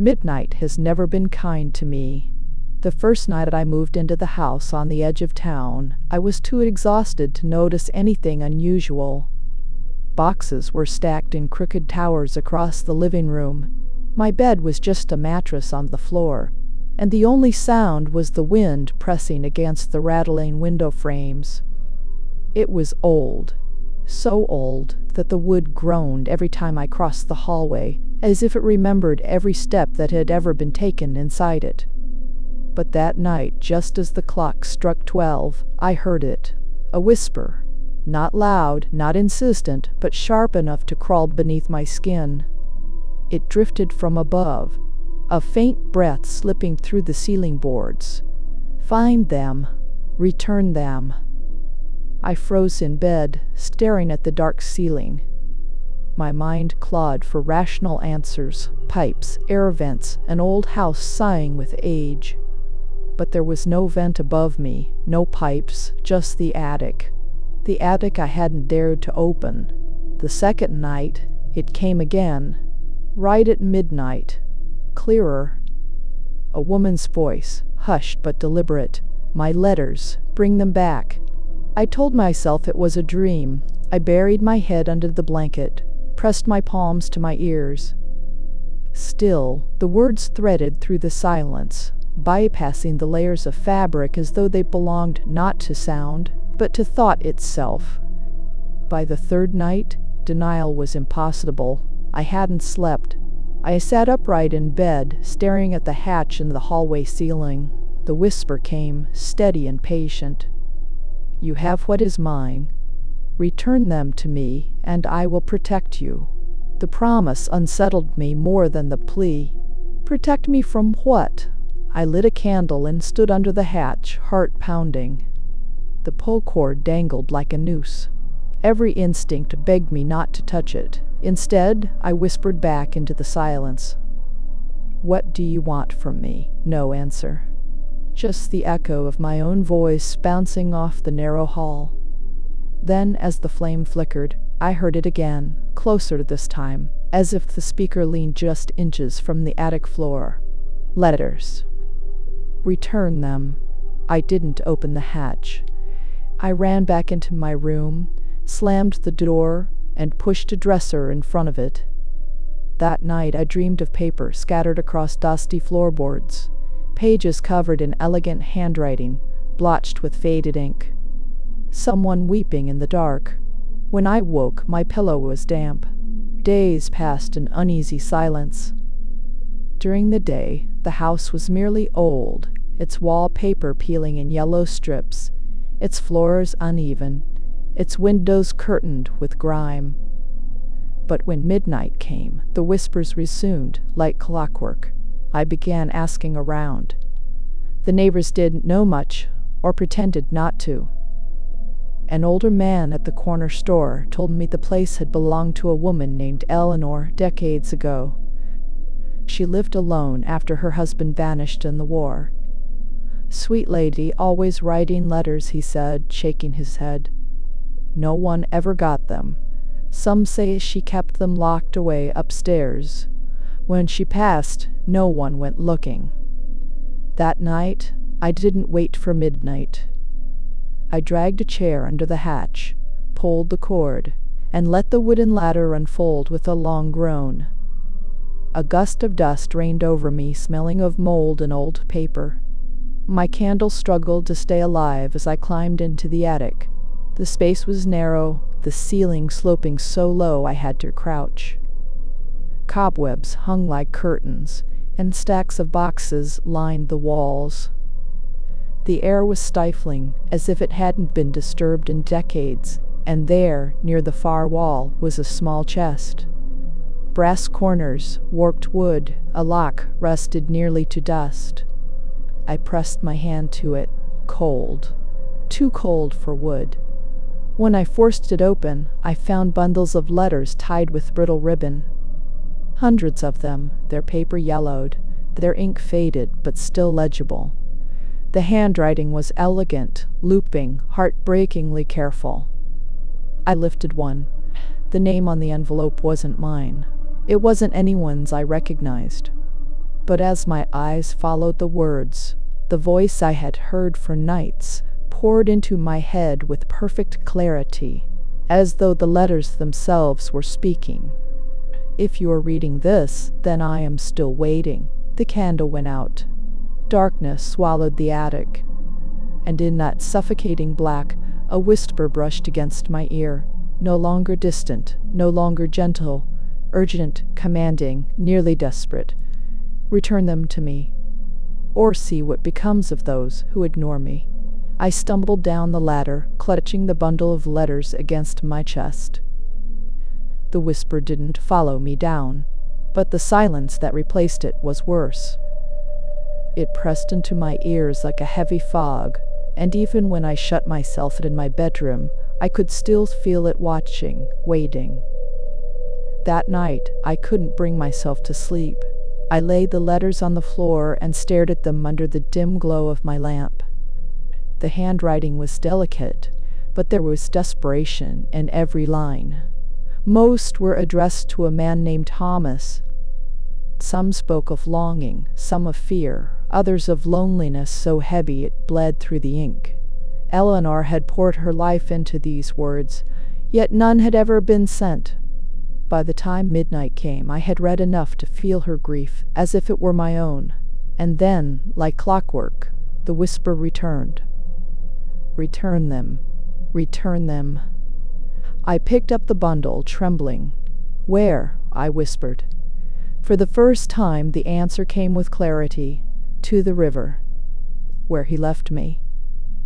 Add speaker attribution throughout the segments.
Speaker 1: Midnight has never been kind to me. The first night I moved into the house on the edge of town, I was too exhausted to notice anything unusual. Boxes were stacked in crooked towers across the living room. My bed was just a mattress on the floor, and the only sound was the wind pressing against the rattling window frames. It was old, so old that the wood groaned every time I crossed the hallway, as if it remembered every step that had ever been taken inside it. But that night, just as the clock struck 12, I heard it, a whisper, not loud, not insistent, but sharp enough to crawl beneath my skin. It drifted from above, a faint breath slipping through the ceiling boards. Find them, return them. I froze in bed, staring at the dark ceiling. My mind clawed for rational answers, pipes, air vents, an old house sighing with age. But there was no vent above me, no pipes, just the attic. The attic I hadn't dared to open. The second night, it came again, right at midnight, clearer. A woman's voice, hushed but deliberate. My letters, bring them back. I told myself it was a dream. I buried my head under the blanket, pressed my palms to my ears. Still, the words threaded through the silence, bypassing the layers of fabric as though they belonged not to sound, but to thought itself. By the third night, denial was impossible. I hadn't slept. I sat upright in bed, staring at the hatch in the hallway ceiling. The whisper came, steady and patient. You have what is mine. Return them to me, and I will protect you. The promise unsettled me more than the plea. Protect me from what? I lit a candle and stood under the hatch, heart pounding. The pull cord dangled like a noose. Every instinct begged me not to touch it. Instead, I whispered back into the silence. What do you want from me? No answer. Just the echo of my own voice bouncing off the narrow hall. Then, as the flame flickered, I heard it again, closer this time, as if the speaker leaned just inches from the attic floor. Letters. Return them. I didn't open the hatch. I ran back into my room, slammed the door, and pushed a dresser in front of it. That night I dreamed of paper scattered across dusty floorboards, pages covered in elegant handwriting, blotched with faded ink. Someone weeping in the dark. When I woke, my pillow was damp. Days passed in uneasy silence. During the day, the house was merely old, its wallpaper peeling in yellow strips, its floors uneven, its windows curtained with grime. But when midnight came, the whispers resumed, like clockwork. I began asking around. The neighbors didn't know much, or pretended not to. An older man at the corner store told me the place had belonged to a woman named Eleanor decades ago. She lived alone after her husband vanished in the war. Sweet lady, always writing letters, he said, shaking his head. No one ever got them. Some say she kept them locked away upstairs. When she passed, no one went looking. That night, I didn't wait for midnight. I dragged a chair under the hatch, pulled the cord, and let the wooden ladder unfold with a long groan. A gust of dust rained over me, smelling of mold and old paper. My candle struggled to stay alive as I climbed into the attic. The space was narrow, the ceiling sloping so low I had to crouch. Cobwebs hung like curtains, and stacks of boxes lined the walls. The air was stifling, as if it hadn't been disturbed in decades, and there, near the far wall, was a small chest. Brass corners, warped wood, a lock rusted nearly to dust. I pressed my hand to it, cold, too cold for wood. When I forced it open, I found bundles of letters tied with brittle ribbon. Hundreds of them, their paper yellowed, their ink faded but still legible. The handwriting was elegant, looping, heartbreakingly careful. I lifted one. The name on the envelope wasn't mine. It wasn't anyone's I recognized. But as my eyes followed the words, the voice I had heard for nights poured into my head with perfect clarity, as though the letters themselves were speaking. If you are reading this, then I am still waiting. The candle went out. Darkness swallowed the attic. And in that suffocating black, a whisper brushed against my ear, no longer distant, no longer gentle, urgent, commanding, nearly desperate. Return them to me, or see what becomes of those who ignore me. I stumbled down the ladder, clutching the bundle of letters against my chest. The whisper didn't follow me down, but the silence that replaced it was worse. It pressed into my ears like a heavy fog, and even when I shut myself in my bedroom, I could still feel it watching, waiting. That night, I couldn't bring myself to sleep. I laid the letters on the floor and stared at them under the dim glow of my lamp. The handwriting was delicate, but there was desperation in every line. Most were addressed to a man named Thomas. Some spoke of longing, some of fear, others of loneliness so heavy it bled through the ink. Eleanor had poured her life into these words, yet none had ever been sent. By the time midnight came, I had read enough to feel her grief as if it were my own. And then, like clockwork, the whisper returned. Return them. Return them. I picked up the bundle, trembling. Where? I whispered. For the first time, the answer came with clarity. To the river. Where he left me.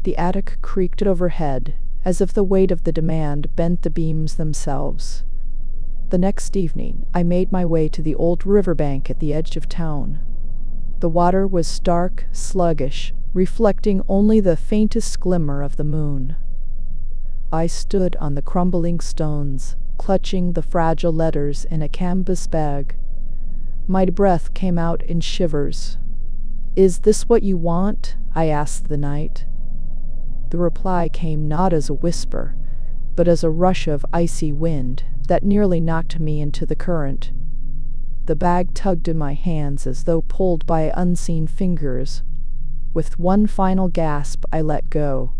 Speaker 1: The attic creaked overhead, as if the weight of the demand bent the beams themselves. The next evening, I made my way to the old riverbank at the edge of town. The water was stark, sluggish, reflecting only the faintest glimmer of the moon. I stood on the crumbling stones, clutching the fragile letters in a canvas bag. My breath came out in shivers. "Is this what you want?" I asked the night. The reply came not as a whisper, but as a rush of icy wind that nearly knocked me into the current. The bag tugged in my hands as though pulled by unseen fingers. With one final gasp, I let go.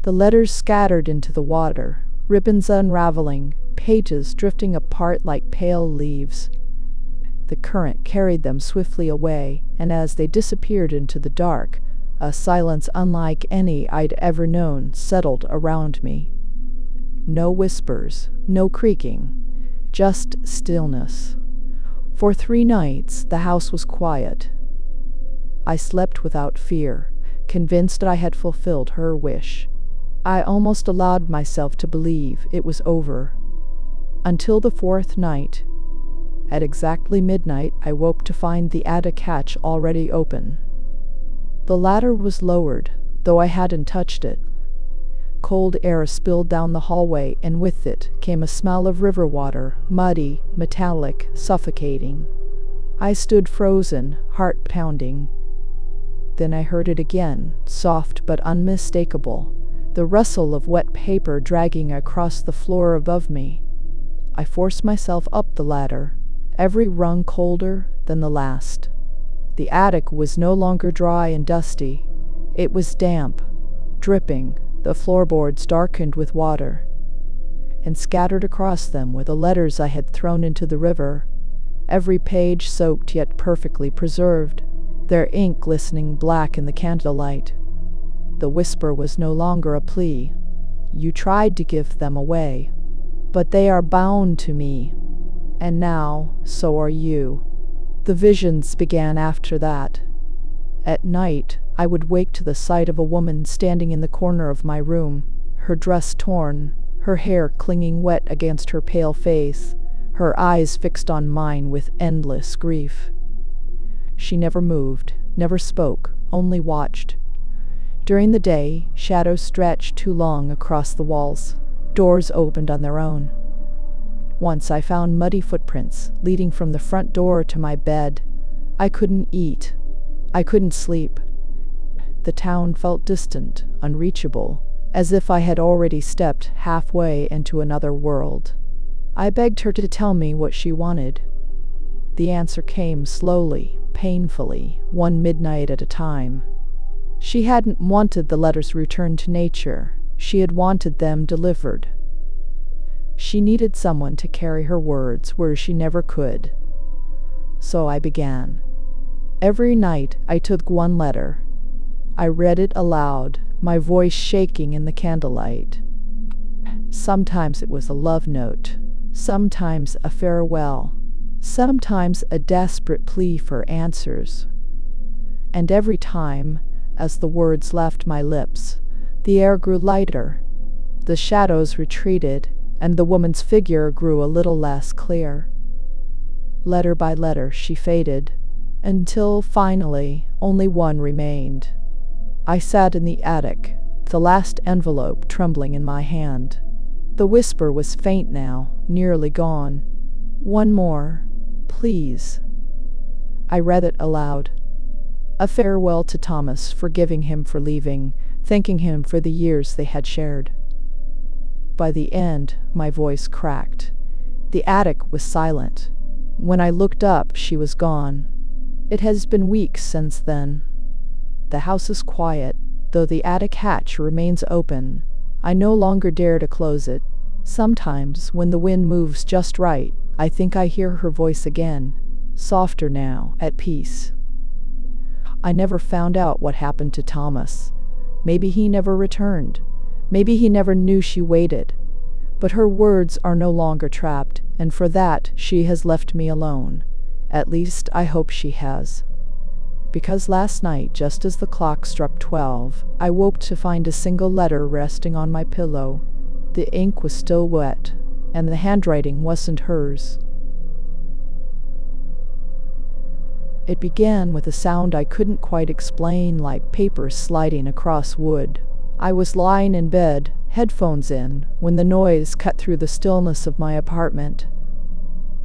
Speaker 1: The letters scattered into the water, ribbons unraveling, pages drifting apart like pale leaves. The current carried them swiftly away, and as they disappeared into the dark, a silence unlike any I'd ever known settled around me. No whispers, no creaking, just stillness. For 3 nights, the house was quiet. I slept without fear, convinced that I had fulfilled her wish. I almost allowed myself to believe it was over. Until the 4th night. At exactly midnight, I woke to find the attic hatch already open. The ladder was lowered, though I hadn't touched it. Cold air spilled down the hallway, and with it came a smell of river water, muddy, metallic, suffocating. I stood frozen, heart pounding. Then I heard it again, soft but unmistakable, the rustle of wet paper dragging across the floor above me. I forced myself up the ladder, every rung colder than the last. The attic was no longer dry and dusty. It was damp, dripping, the floorboards darkened with water. And scattered across them were the letters I had thrown into the river, every page soaked yet perfectly preserved, their ink glistening black in the candlelight. The whisper was no longer a plea. You tried to give them away, but they are bound to me. And now, so are you. The visions began after that. At night, I would wake to the sight of a woman standing in the corner of my room, her dress torn, her hair clinging wet against her pale face, her eyes fixed on mine with endless grief. She never moved, never spoke, only watched. During the day, shadows stretched too long across the walls. Doors opened on their own. Once I found muddy footprints leading from the front door to my bed. I couldn't eat. I couldn't sleep. The town felt distant, unreachable, as if I had already stepped halfway into another world. I begged her to tell me what she wanted. The answer came slowly, painfully, one midnight at a time. She hadn't wanted the letters returned to nature. She had wanted them delivered. She needed someone to carry her words where she never could. So I began. Every night I took one letter. I read it aloud, my voice shaking in the candlelight. Sometimes it was a love note, sometimes a farewell, sometimes a desperate plea for answers. And every time, as the words left my lips, the air grew lighter, the shadows retreated, and the woman's figure grew a little less clear. Letter by letter she faded, until finally only one remained. I sat in the attic, the last envelope trembling in my hand. The whisper was faint now, nearly gone. One more, please. I read it aloud. A farewell to Thomas, forgiving him for leaving, thanking him for the years they had shared. By the end, my voice cracked. The attic was silent. When I looked up, she was gone. It has been weeks since then. The house is quiet, though the attic hatch remains open. I no longer dare to close it. Sometimes, when the wind moves just right, I think I hear her voice again, softer now, at peace. I never found out what happened to Thomas. Maybe he never returned. Maybe he never knew she waited. But her words are no longer trapped, and for that she has left me alone. At least I hope she has. Because last night, just as the clock struck 12, I woke to find a single letter resting on my pillow. The ink was still wet, and the handwriting wasn't hers. It began with a sound I couldn't quite explain, like paper sliding across wood. I was lying in bed, headphones in, when the noise cut through the stillness of my apartment.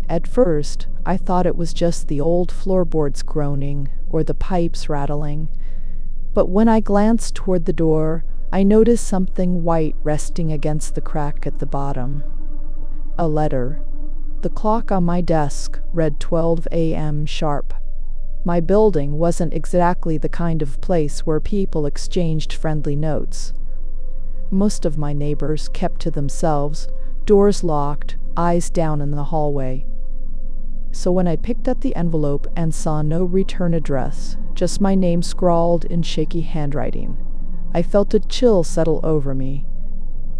Speaker 1: At first, I thought it was just the old floorboards groaning or the pipes rattling. But when I glanced toward the door, I noticed something white resting against the crack at the bottom. A letter. The clock on my desk read 12 a.m. sharp. My building wasn't exactly the kind of place where people exchanged friendly notes. Most of my neighbors kept to themselves, doors locked, eyes down in the hallway. So when I picked up the envelope and saw no return address, just my name scrawled in shaky handwriting, I felt a chill settle over me.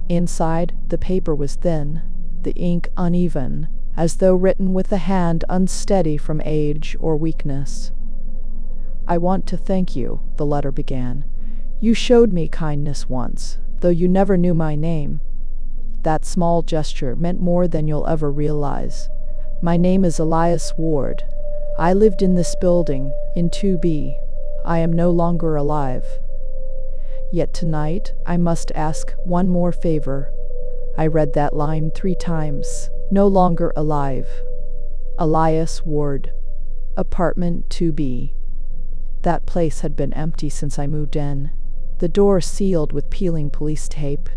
Speaker 1: Inside, the paper was thin, the ink uneven, as though written with a hand unsteady from age or weakness. I want to thank you, the letter began. You showed me kindness once, though you never knew my name. That small gesture meant more than you'll ever realize. My name is Elias Ward. I lived in this building, in 2B. I am no longer alive. Yet tonight, I must ask one more favor. I read that line 3 times. No longer alive. Elias Ward. Apartment 2B. That place had been empty since I moved in. The door sealed with peeling police tape.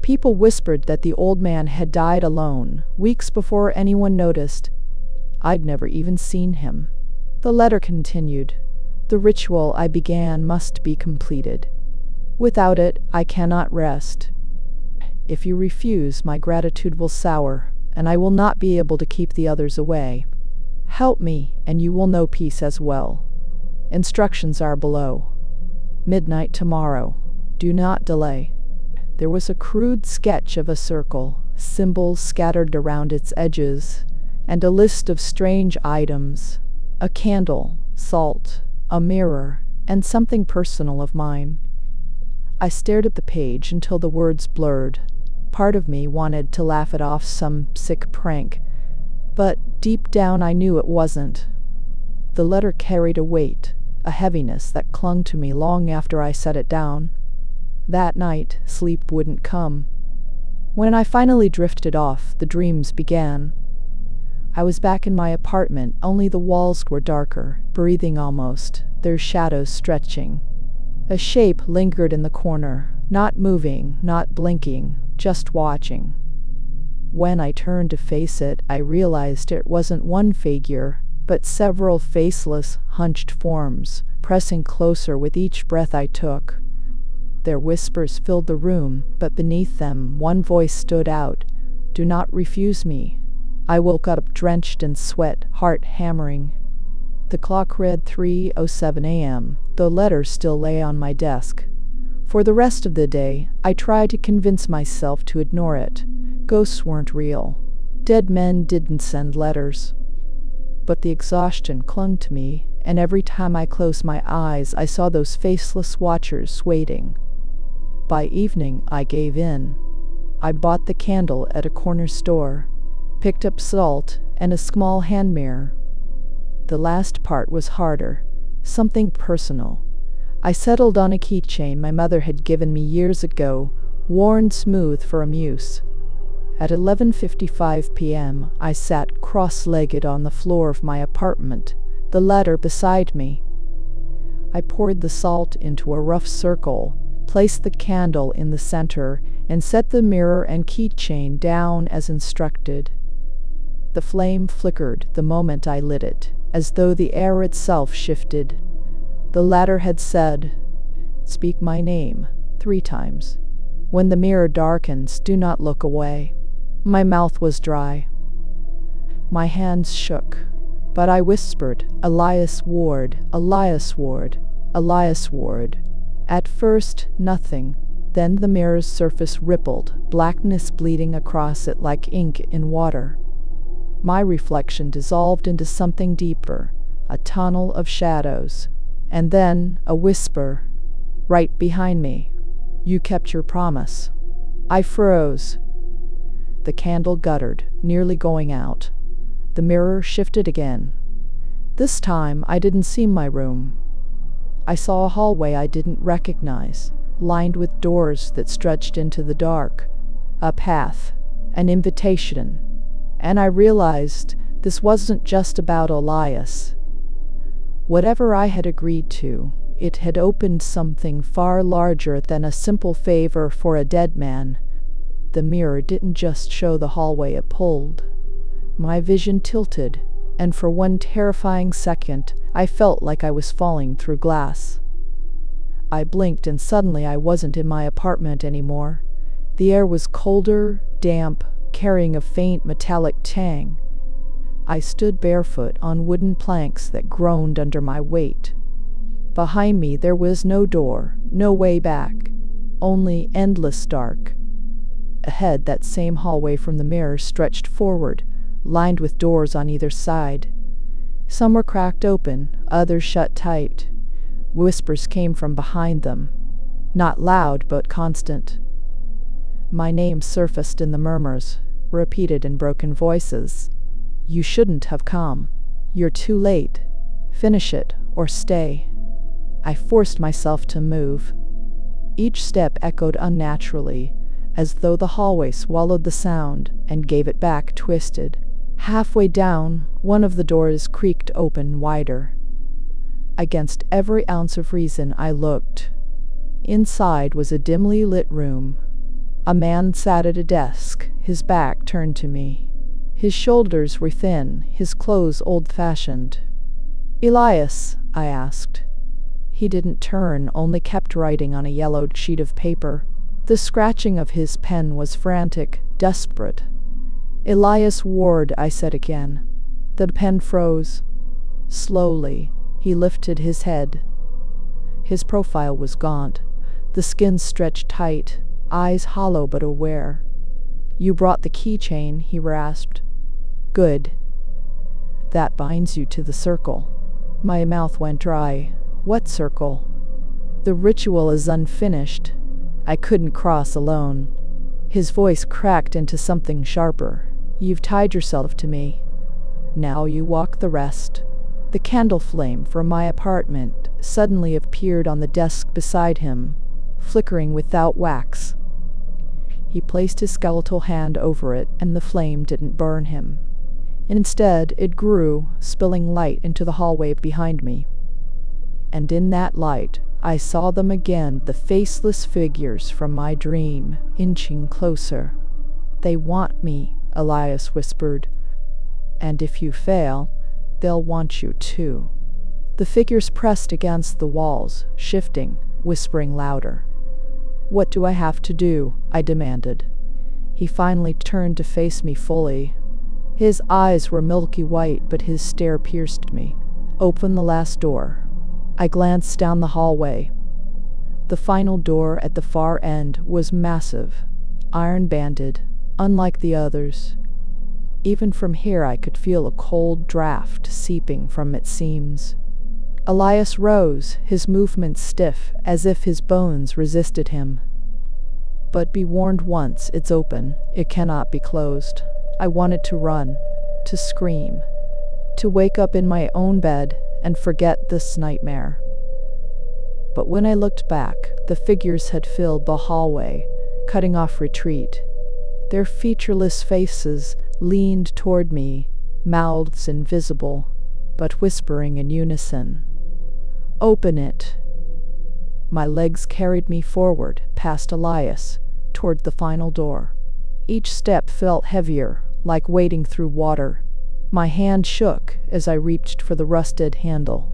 Speaker 1: People whispered that the old man had died alone, weeks before anyone noticed. I'd never even seen him. The letter continued. The ritual I began must be completed. Without it, I cannot rest. If you refuse, my gratitude will sour, and I will not be able to keep the others away. Help me, and you will know peace as well. Instructions are below. Midnight tomorrow. Do not delay. There was a crude sketch of a circle, symbols scattered around its edges, and a list of strange items. A candle, salt, a mirror, and something personal of mine. I stared at the page until the words blurred. Part of me wanted to laugh it off, some sick prank, but deep down I knew it wasn't. The letter carried a weight, a heaviness that clung to me long after I set it down. That night, sleep wouldn't come. When I finally drifted off, the dreams began. I was back in my apartment, only the walls were darker, breathing almost, their shadows stretching. A shape lingered in the corner, not moving, not blinking, just watching. When I turned to face it, I realized it wasn't one figure. but several faceless, hunched forms, pressing closer with each breath I took. Their whispers filled the room, but beneath them one voice stood out. "Do not refuse me." I woke up drenched in sweat, heart hammering. The clock read 3:07 a.m., the letter still lay on my desk. For the rest of the day, I tried to convince myself to ignore it. Ghosts weren't real. Dead men didn't send letters. But the exhaustion clung to me, and every time I closed my eyes, I saw those faceless watchers waiting. By evening, I gave in. I bought the candle at a corner store, picked up salt and a small hand mirror. The last part was harder, something personal. I settled on a keychain my mother had given me years ago, worn smooth for amuse. At 11:55 p.m., I sat cross-legged on the floor of my apartment, the ladder beside me. I poured the salt into a rough circle, placed the candle in the center, and set the mirror and keychain down as instructed. The flame flickered the moment I lit it, as though the air itself shifted. The ladder had said, "Speak my name," 3 times. When the mirror darkens, do not look away. My mouth was dry. My hands shook, but I whispered, "Elias Ward, Elias Ward, Elias Ward." At first, nothing. Then the mirror's surface rippled, blackness bleeding across it like ink in water. My reflection dissolved into something deeper, a tunnel of shadows. And then a whisper, right behind me. "You kept your promise." I froze. The candle guttered, nearly going out. The mirror shifted again. This time I didn't see my room. I saw a hallway I didn't recognize, lined with doors that stretched into the dark. A path, an invitation. And I realized this wasn't just about Elias. Whatever I had agreed to, it had opened something far larger than a simple favor for a dead man. The mirror didn't just show the hallway it pulled. My vision tilted, and for one terrifying second, I felt like I was falling through glass. I blinked and suddenly I wasn't in my apartment anymore. The air was colder, damp, carrying a faint metallic tang. I stood barefoot on wooden planks that groaned under my weight. Behind me there was no door, no way back, only endless dark. Ahead, that same hallway from the mirror stretched forward, lined with doors on either side. Some were cracked open, others shut tight. Whispers came from behind them, not loud but constant. My name surfaced in the murmurs, repeated in broken voices. "You shouldn't have come. You're too late. Finish it or stay." I forced myself to move. Each step echoed unnaturally, as though the hallway swallowed the sound and gave it back twisted. Halfway down, one of the doors creaked open wider. Against every ounce of reason I looked. Inside was a dimly lit room. A man sat at a desk, his back turned to me. His shoulders were thin, his clothes old-fashioned. "Elias?" I asked. He didn't turn, only kept writing on a yellowed sheet of paper. The scratching of his pen was frantic, desperate. "Elias Ward," I said again. The pen froze. Slowly, he lifted his head. His profile was gaunt, the skin stretched tight, eyes hollow but aware. "You brought the keychain," he rasped. "Good. That binds you to the circle." My mouth went dry. "What circle?" "The ritual is unfinished. I couldn't cross alone." His voice cracked into something sharper. "You've tied yourself to me. Now you walk the rest." The candle flame from my apartment suddenly appeared on the desk beside him, flickering without wax. He placed his skeletal hand over it, and the flame didn't burn him. Instead, it grew, spilling light into the hallway behind me. And in that light, I saw them again, the faceless figures from my dream, inching closer. "They want me," Elias whispered. "And if you fail, They'll want you too. The figures pressed against the walls, shifting, whispering louder. What do I have to do? I demanded. He finally turned to face me fully. His eyes were milky white, but his stare pierced me. Open the last door. I glanced down the hallway. The final door at the far end was massive, iron-banded, unlike the others. Even from here I could feel a cold draft seeping from its seams. Elias rose, his movements stiff, as if his bones resisted him. But be warned, once it's open, it cannot be closed. I wanted to run, to scream, to wake up in my own bed and forget this nightmare. But when I looked back, the figures had filled the hallway, cutting off retreat. Their featureless faces leaned toward me, mouths invisible, but whispering in unison. Open it. My legs carried me forward, past Elias, toward the final door. Each step felt heavier, like wading through water. My hand shook as I reached for the rusted handle.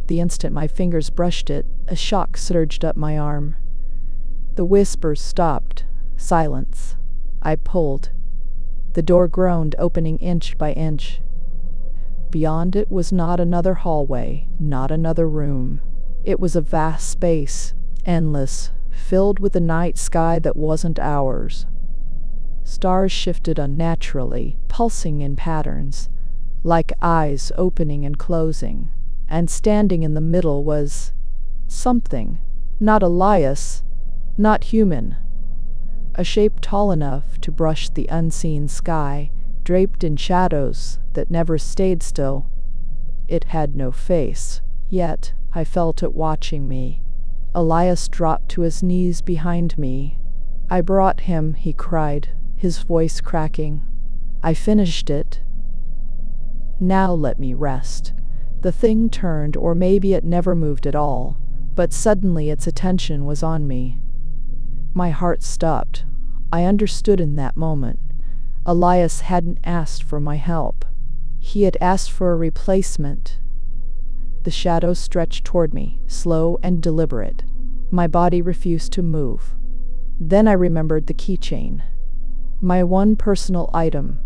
Speaker 1: The instant my fingers brushed it, a shock surged up my arm. The whispers stopped. Silence. I pulled. The door groaned, opening inch by inch. Beyond it was not another hallway, not another room. It was a vast space, endless, filled with a night sky that wasn't ours. Stars shifted unnaturally, pulsing in patterns, like eyes opening and closing. And standing in the middle was something. Not Elias, not human. A shape tall enough to brush the unseen sky, draped in shadows that never stayed still. It had no face, yet I felt it watching me. Elias dropped to his knees behind me. I brought him, he cried, his voice cracking. I finished it. Now let me rest. The thing turned, or maybe it never moved at all, but suddenly its attention was on me. My heart stopped. I understood in that moment. Elias hadn't asked for my help. He had asked for a replacement. The shadow stretched toward me, slow and deliberate. My body refused to move. Then I remembered the keychain. My one personal item.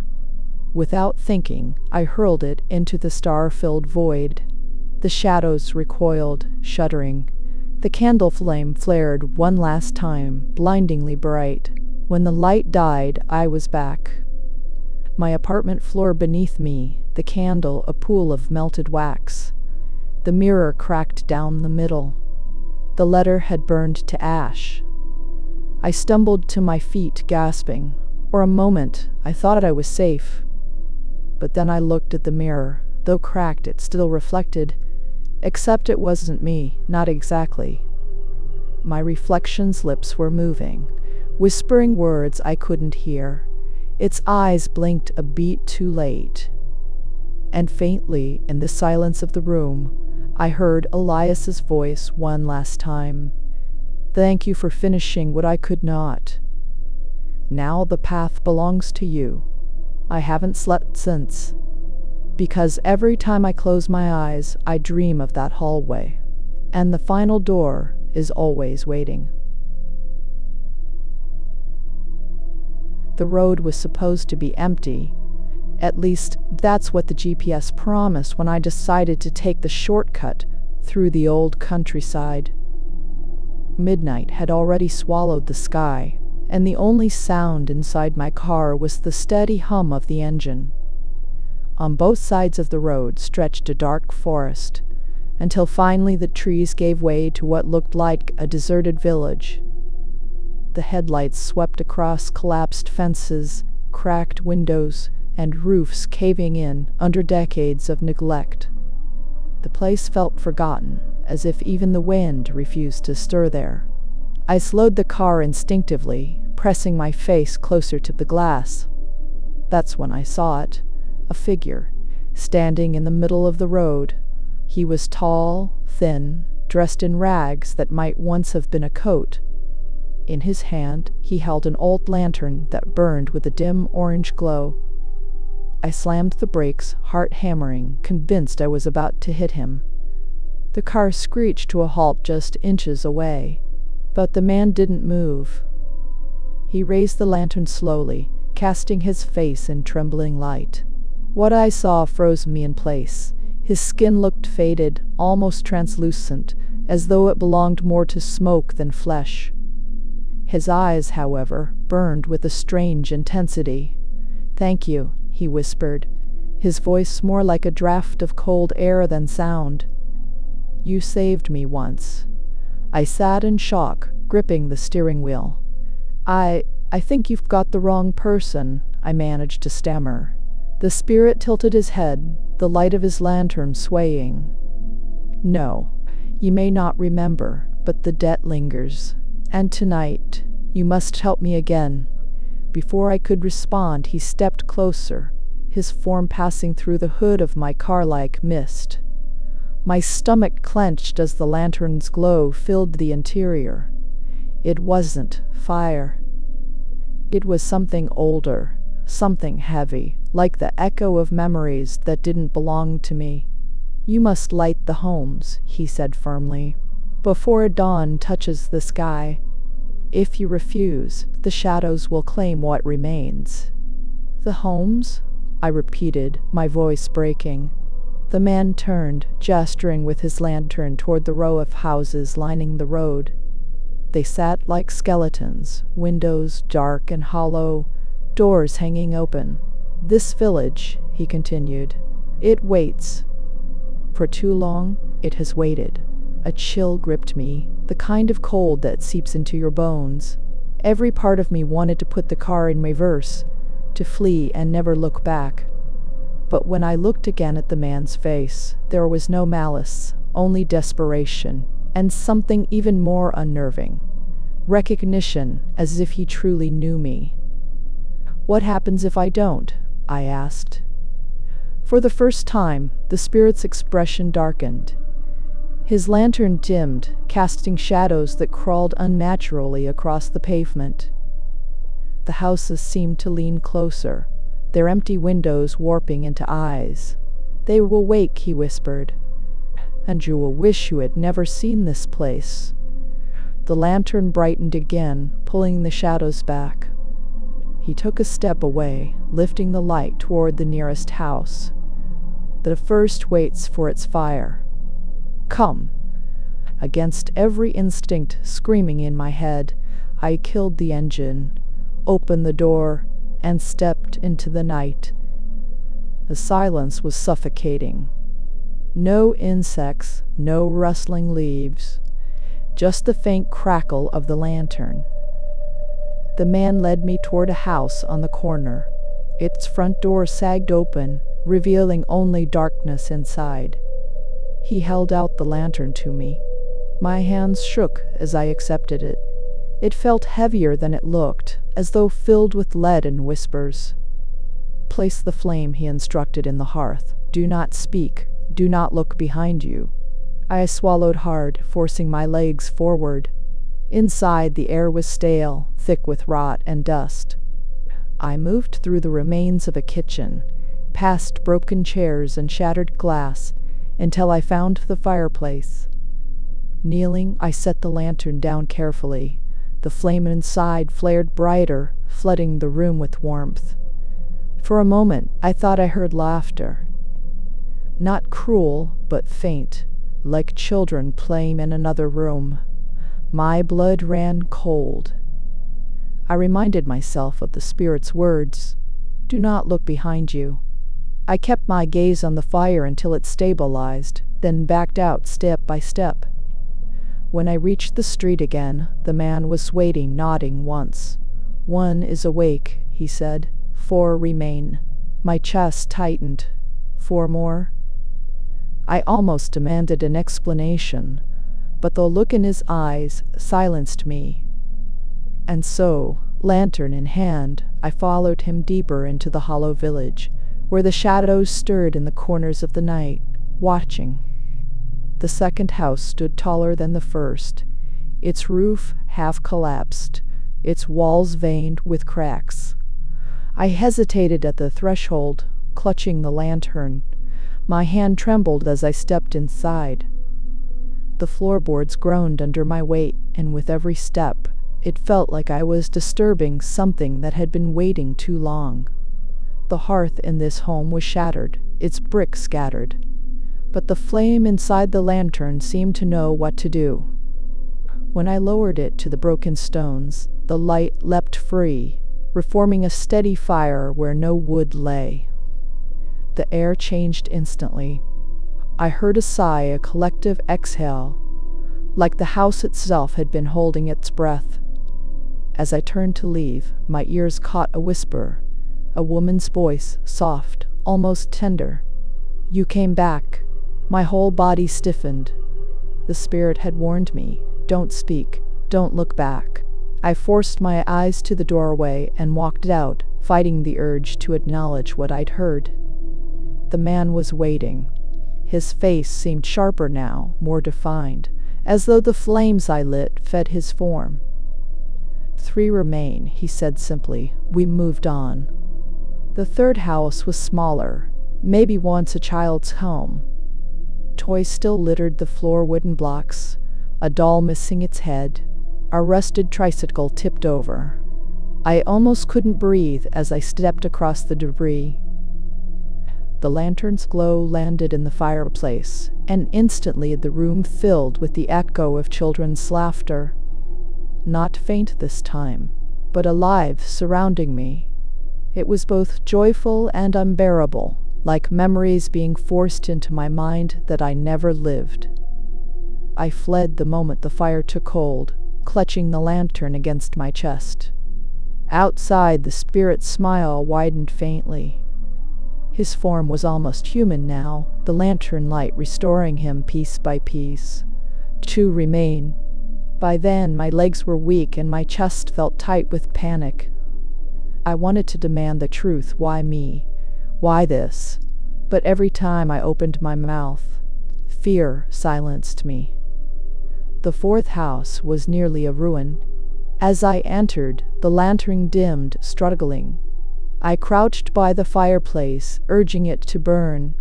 Speaker 1: Without thinking, I hurled it into the star-filled void. The shadows recoiled, shuddering. The candle flame flared one last time, blindingly bright. When the light died, I was back. My apartment floor beneath me, the candle a pool of melted wax. The mirror cracked down the middle. The letter had burned to ash. I stumbled to my feet, gasping. For a moment, I thought I was safe. But then I looked at the mirror. Though cracked, it still reflected. Except it wasn't me, not exactly. My reflection's lips were moving, whispering words I couldn't hear. Its eyes blinked a beat too late. And faintly, in the silence of the room, I heard Elias's voice one last time. Thank you for finishing what I could not. Now the path belongs to you. I haven't slept since, because every time I close my eyes, I dream of that hallway, and the final door is always waiting. The road was supposed to be empty. At least, that's what the GPS promised when I decided to take the shortcut through the old countryside. Midnight had already swallowed the sky, and the only sound inside my car was the steady hum of the engine. On both sides of the road stretched a dark forest, until finally the trees gave way to what looked like a deserted village. The headlights swept across collapsed fences, cracked windows, and roofs caving in under decades of neglect. The place felt forgotten, as if even the wind refused to stir there. I slowed the car instinctively, pressing my face closer to the glass. That's when I saw it, a figure, standing in the middle of the road. He was tall, thin, dressed in rags that might once have been a coat. In his hand, he held an old lantern that burned with a dim orange glow. I slammed the brakes, heart hammering, convinced I was about to hit him. The car screeched to a halt just inches away, but the man didn't move. He raised the lantern slowly, casting his face in trembling light. What I saw froze me in place. His skin looked faded, almost translucent, as though it belonged more to smoke than flesh. His eyes, however, burned with a strange intensity. "Thank you," he whispered, his voice more like a draft of cold air than sound. "You saved me once." I sat in shock, gripping the steering wheel. I think you've got the wrong person," I managed to stammer. The spirit tilted his head, the light of his lantern swaying. "No, you may not remember, but the debt lingers. And tonight, you must help me again." Before I could respond, he stepped closer, his form passing through the hood of my car like mist. My stomach clenched as the lantern's glow filled the interior. It wasn't fire. It was something older, something heavy, like the echo of memories that didn't belong to me. "You must light the homes," he said firmly, "before dawn touches the sky. If you refuse, the shadows will claim what remains." "The homes?" I repeated, my voice breaking. The man turned, gesturing with his lantern toward the row of houses lining the road. They sat like skeletons, windows dark and hollow, doors hanging open. "This village," he continued, "it waits. For too long, it has waited." A chill gripped me, the kind of cold that seeps into your bones. Every part of me wanted to put the car in reverse, to flee and never look back. But when I looked again at the man's face, there was no malice, only desperation, and something even more unnerving. Recognition, as if he truly knew me. "What happens if I don't?" I asked. For the first time, the spirit's expression darkened. His lantern dimmed, casting shadows that crawled unnaturally across the pavement. The houses seemed to lean closer, their empty windows warping into eyes. "They will wake," he whispered, "and you will wish you had never seen this place." The lantern brightened again, pulling the shadows back. He took a step away, lifting the light toward the nearest house. "The first waits for its fire. Come." Against every instinct screaming in my head, I killed the engine, opened the door, and stepped into the night. The silence was suffocating. No insects, no rustling leaves, just the faint crackle of the lantern. The man led me toward a house on the corner. Its front door sagged open, revealing only darkness inside. He held out the lantern to me. My hands shook as I accepted it. It felt heavier than it looked, as though filled with lead and whispers. "Place the flame," he instructed, "in the hearth. Do not speak. Do not look behind you." I swallowed hard, forcing my legs forward. Inside, the air was stale, thick with rot and dust. I moved through the remains of a kitchen, past broken chairs and shattered glass, until I found the fireplace. Kneeling, I set the lantern down carefully. The flame inside flared brighter, flooding the room with warmth. For a moment, I thought I heard laughter. Not cruel, but faint, like children playing in another room. My blood ran cold. I reminded myself of the spirit's words, "Do not look behind you." I kept my gaze on the fire until it stabilized, then backed out step by step. When I reached the street again, the man was waiting, nodding once. "One is awake," he said. "4 remain." My chest tightened. 4 more? I almost demanded an explanation, but the look in his eyes silenced me. And so, lantern in hand, I followed him deeper into the hollow village, where the shadows stirred in the corners of the night, watching. The second house stood taller than the first, its roof half collapsed, its walls veined with cracks. I hesitated at the threshold, clutching the lantern. My hand trembled as I stepped inside. The floorboards groaned under my weight, and with every step, it felt like I was disturbing something that had been waiting too long. The hearth in this home was shattered, its bricks scattered. But the flame inside the lantern seemed to know what to do. When I lowered it to the broken stones, the light leapt free, reforming a steady fire where no wood lay. The air changed instantly. I heard a sigh, a collective exhale, like the house itself had been holding its breath. As I turned to leave, my ears caught a whisper, a woman's voice, soft, almost tender. "You came back." My whole body stiffened. The spirit had warned me, "Don't speak, don't look back." I forced my eyes to the doorway and walked out, fighting the urge to acknowledge what I'd heard. The man was waiting. His face seemed sharper now, more defined, as though the flames I lit fed his form. "3 remain," he said simply. We moved on. The third house was smaller, maybe once a child's home. Toys still littered the floor, wooden blocks, a doll missing its head, a rusted tricycle tipped over. I almost couldn't breathe as I stepped across the debris. The lantern's glow landed in the fireplace, and instantly the room filled with the echo of children's laughter. Not faint this time, but alive, surrounding me. It was both joyful and unbearable, like memories being forced into my mind that I never lived. I fled the moment the fire took hold, clutching the lantern against my chest. Outside, the spirit's smile widened faintly. His form was almost human now, the lantern light restoring him piece by piece. 2 remain. By then, my legs were weak and my chest felt tight with panic. I wanted to demand the truth. Why me? Why this? But every time I opened my mouth, fear silenced me. The 4th house was nearly a ruin. As I entered, the lantern dimmed, struggling. I crouched by the fireplace, urging it to burn,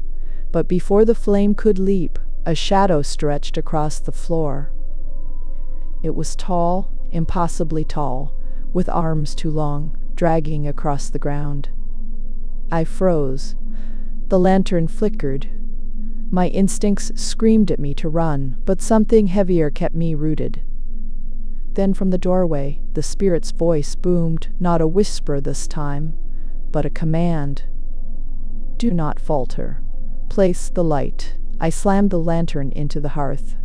Speaker 1: but before the flame could leap, a shadow stretched across the floor. It was tall, impossibly tall, with arms too long, dragging across the ground. I froze. The lantern flickered. My instincts screamed at me to run, but something heavier kept me rooted. Then from the doorway, the spirit's voice boomed, not a whisper this time, but a command. "Do not falter. Place the light." I slammed the lantern into the hearth.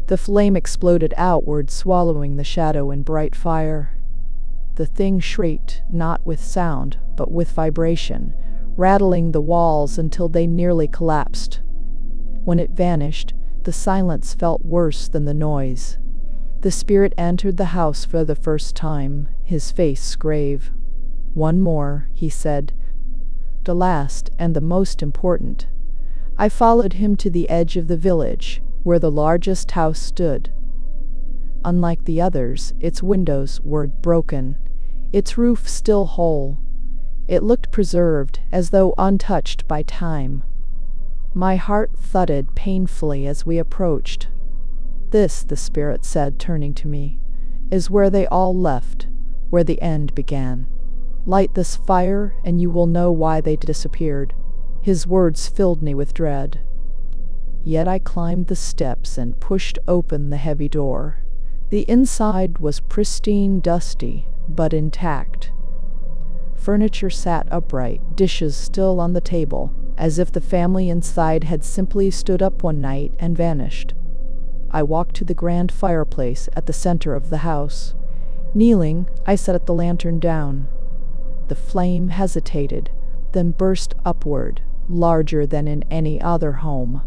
Speaker 1: The flame exploded outward, swallowing the shadow in bright fire. The thing shrieked, not with sound, but with vibration, rattling the walls until they nearly collapsed. When it vanished, the silence felt worse than the noise. The spirit entered the house for the first time, his face grave. "One more," he said. "The last and the most important." I followed him to the edge of the village, where the largest house stood. Unlike the others, its windows were broken, its roof still whole. It looked preserved, as though untouched by time. My heart thudded painfully as we approached. "This," the spirit said, turning to me, "is where they all left, where the end began. Light this fire, and you will know why they disappeared." His words filled me with dread. Yet I climbed the steps and pushed open the heavy door. The inside was pristine, dusty, but intact. Furniture sat upright, dishes still on the table, as if the family inside had simply stood up one night and vanished. I walked to the grand fireplace at the center of the house. Kneeling, I set the lantern down. The flame hesitated, then burst upward, larger than in any other home.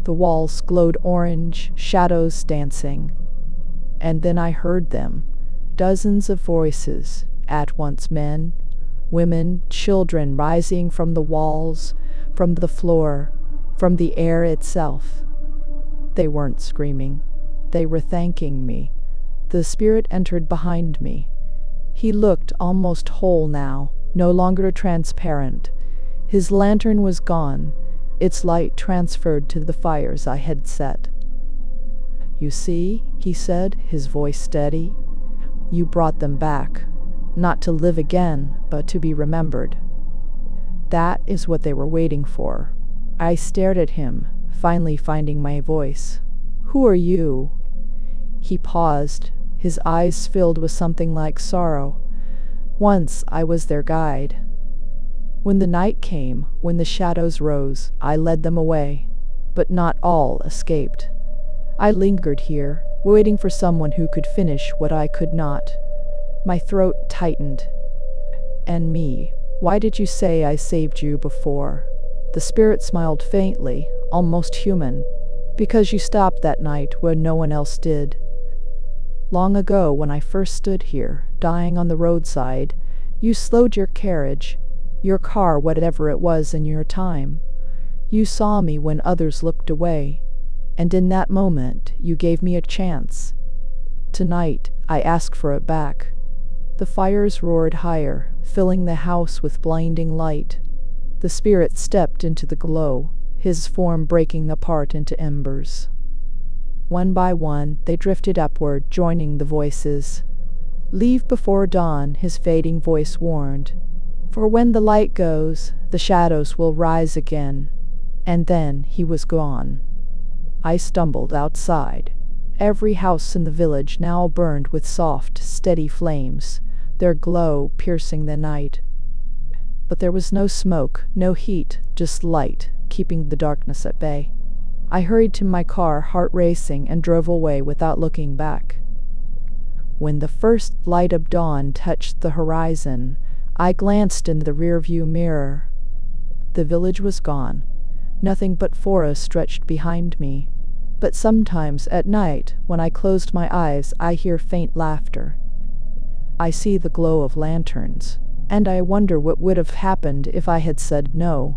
Speaker 1: The walls glowed orange, shadows dancing. And then I heard them, dozens of voices, at once men, women, children rising from the walls, from the floor, from the air itself. They weren't screaming. They were thanking me. The spirit entered behind me. He looked almost whole now, no longer transparent. His lantern was gone, its light transferred to the fires I had set. "You see," he said, his voice steady, "you brought them back, not to live again, but to be remembered. That is what they were waiting for." I stared at him, finally finding my voice. "Who are you?" He paused, his eyes filled with something like sorrow. "Once I was their guide. When the night came, when the shadows rose, I led them away. But not all escaped. I lingered here, waiting for someone who could finish what I could not." My throat tightened. "And me, why did you say I saved you before?" The spirit smiled faintly, almost human. "Because you stopped that night when no one else did. Long ago, when I first stood here, dying on the roadside, you slowed your carriage, your car, whatever it was in your time. You saw me when others looked away, and in that moment you gave me a chance. Tonight, I ask for it back." The fires roared higher, filling the house with blinding light. The spirit stepped into the glow, his form breaking apart into embers. One by one, they drifted upward, joining the voices. "Leave before dawn," his fading voice warned. "For when the light goes, the shadows will rise again." And then he was gone. I stumbled outside. Every house in the village now burned with soft, steady flames, their glow piercing the night. But there was no smoke, no heat, just light, keeping the darkness at bay. I hurried to my car, heart racing, and drove away without looking back. When the first light of dawn touched the horizon, I glanced in the rearview mirror. The village was gone. Nothing but forest stretched behind me. But sometimes at night, when I closed my eyes, I hear faint laughter. I see the glow of lanterns, and I wonder what would have happened if I had said no.